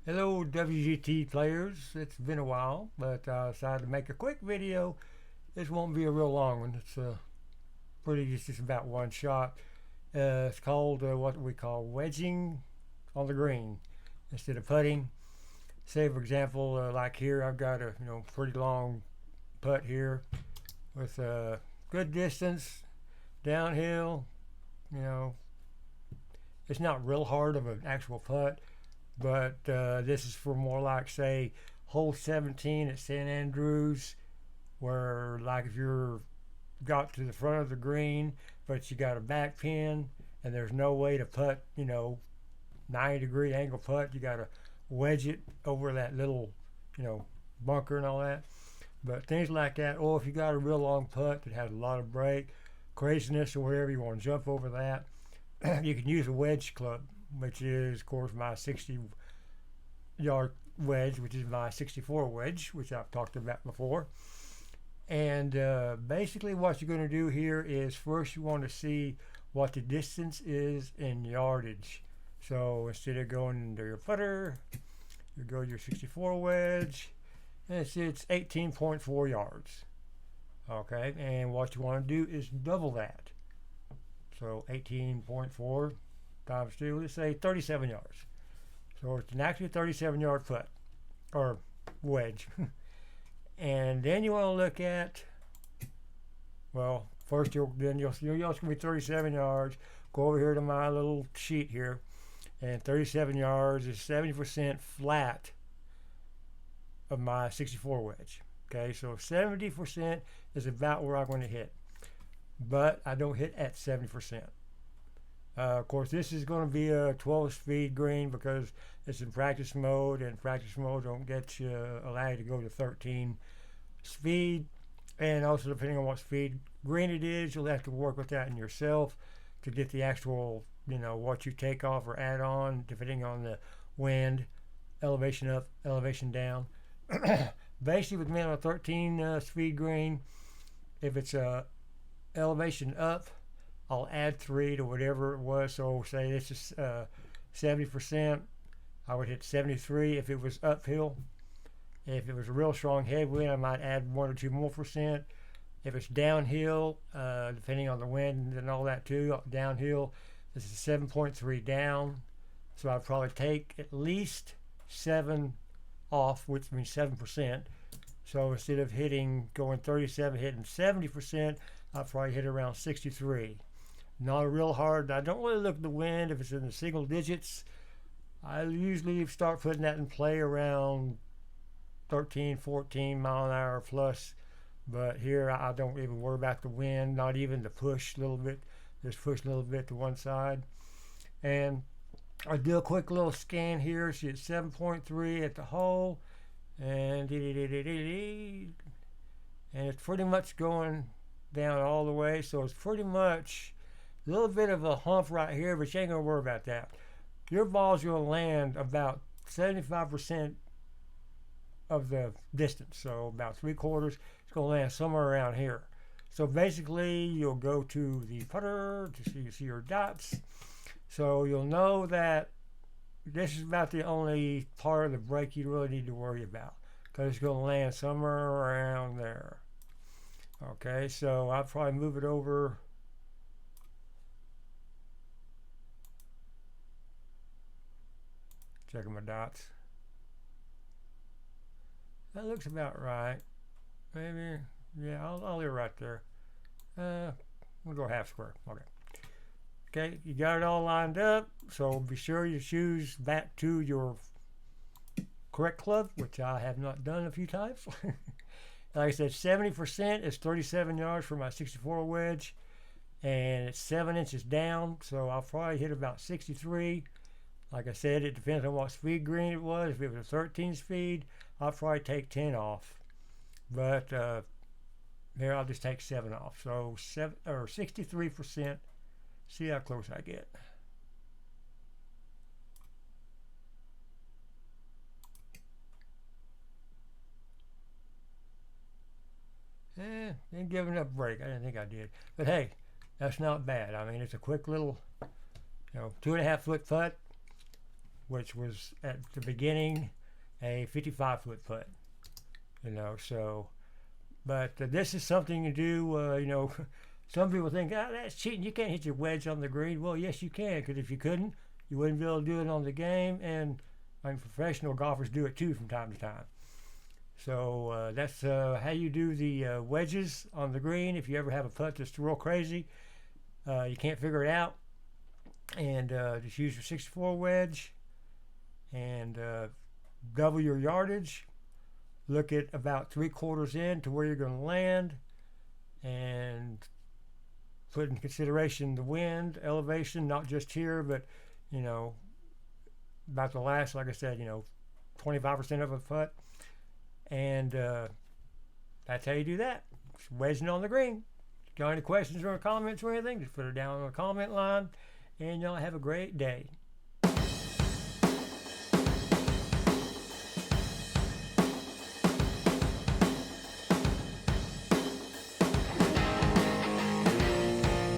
Hello WGT players, it's been a while, but I decided to make a quick video. This won't be a real long one. It's just about one shot. It's called what we call wedging on the green instead of putting. Say for example, like here I've got a pretty long putt here with a good distance downhill. You know, it's not real hard of an actual putt, but this is for more like, say, hole 17 at St. Andrews, where like if you're got to the front of the green, but you got a back pin and there's no way to putt, 90-degree angle putt, you got to wedge it over that little, bunker and all that. But things like that, or if you got a real long putt that has a lot of break, craziness, or whatever, you want to jump over that, you can use a wedge club, which is, of course, my 60-yard wedge, which is my 64 wedge, which I've talked about before. And basically what you're going to do here is first you want to see what the distance is in yardage. So instead of going into your putter, you go to your 64 wedge, and it's 18.4 yards. Okay, and what you want to do is double that. So 18.4 times 2, let's say 37 yards. So it's an actually 37-yard putt or wedge. And then you want to look at, well, first you'll going to be 37 yards. Go over here to my little sheet here, and 37 yards is 70% flat of my 64 wedge. Okay, so 70% is about where I'm going to hit, but I don't hit at 70%. Of course, this is going to be a 12-speed green because it's in practice mode, and practice mode don't get you allow you to go to 13 speed. And also, depending on what speed green it is, you'll have to work with that in yourself to get the actual, what you take off or add on, depending on the wind, elevation up, elevation down. Basically, with me on a 13 speed green, if it's a elevation up, I'll add 3 to whatever it was. So say this is 70%, I would hit 73 if it was uphill. If it was a real strong headwind, I might add 1 or 2 more percent. If it's downhill, depending on the wind and all that too, downhill, this is 7.3 down. So I'd probably take at least 7 off, which means 7%. So instead of going 37, hitting 70%, I'll probably hit around 63. Not real hard. I don't really look at the wind. If it's in the single digits, I usually start putting that in play around 13, 14 mile an hour plus. But here I don't even worry about the wind, not even the push a little bit. Just push a little bit to one side. And I do a quick little scan here. See, it's 7.3 at the hole. And it's pretty much going down all the way. So it's pretty much a little bit of a hump right here, but you ain't going to worry about that. Your ball's going to land about 75% of the distance. So about 3/4, it's going to land somewhere around here. So basically, you'll go to the putter to see your dots. So you'll know that this is about the only part of the break you really need to worry about, because it's going to land somewhere around there. Okay, so I'll probably move it over. Checking my dots. That looks about right. Maybe, yeah, I'll leave it right there. We'll go half square. Okay. Okay, you got it all lined up, so be sure you choose back to your correct club, which I have not done a few times. Like I said, 70% is 37 yards for my 64 wedge, and it's 7 inches down, so I'll probably hit about 63. Like I said, it depends on what speed green it was. If it was a 13 speed, I'll probably take 10 off. But here I'll just take 7 off. So 63%. See how close I get. Didn't give enough break. I didn't think I did. But hey, that's not bad. I mean, it's a quick little, 2.5 foot putt. which was at the beginning a 55-foot putt. You know, so, but this is something to do, you know, some people think, oh, that's cheating, you can't hit your wedge on the green. Well, yes, you can, because if you couldn't, you wouldn't be able to do it on the game, and I mean, professional golfers do it too from time to time. So that's how you do the wedges on the green. If you ever have a putt that's real crazy, you can't figure it out, and just use your 64 wedge and double your yardage. Look at about 3/4 in to where you're going to land, and put in consideration the wind, elevation, not just here, but you know, about the last, like I said, you know, 25% of a putt. And that's how you do that. Just wedging on the green. Got any questions or comments or anything, just put it down on the comment line. And y'all have a great day.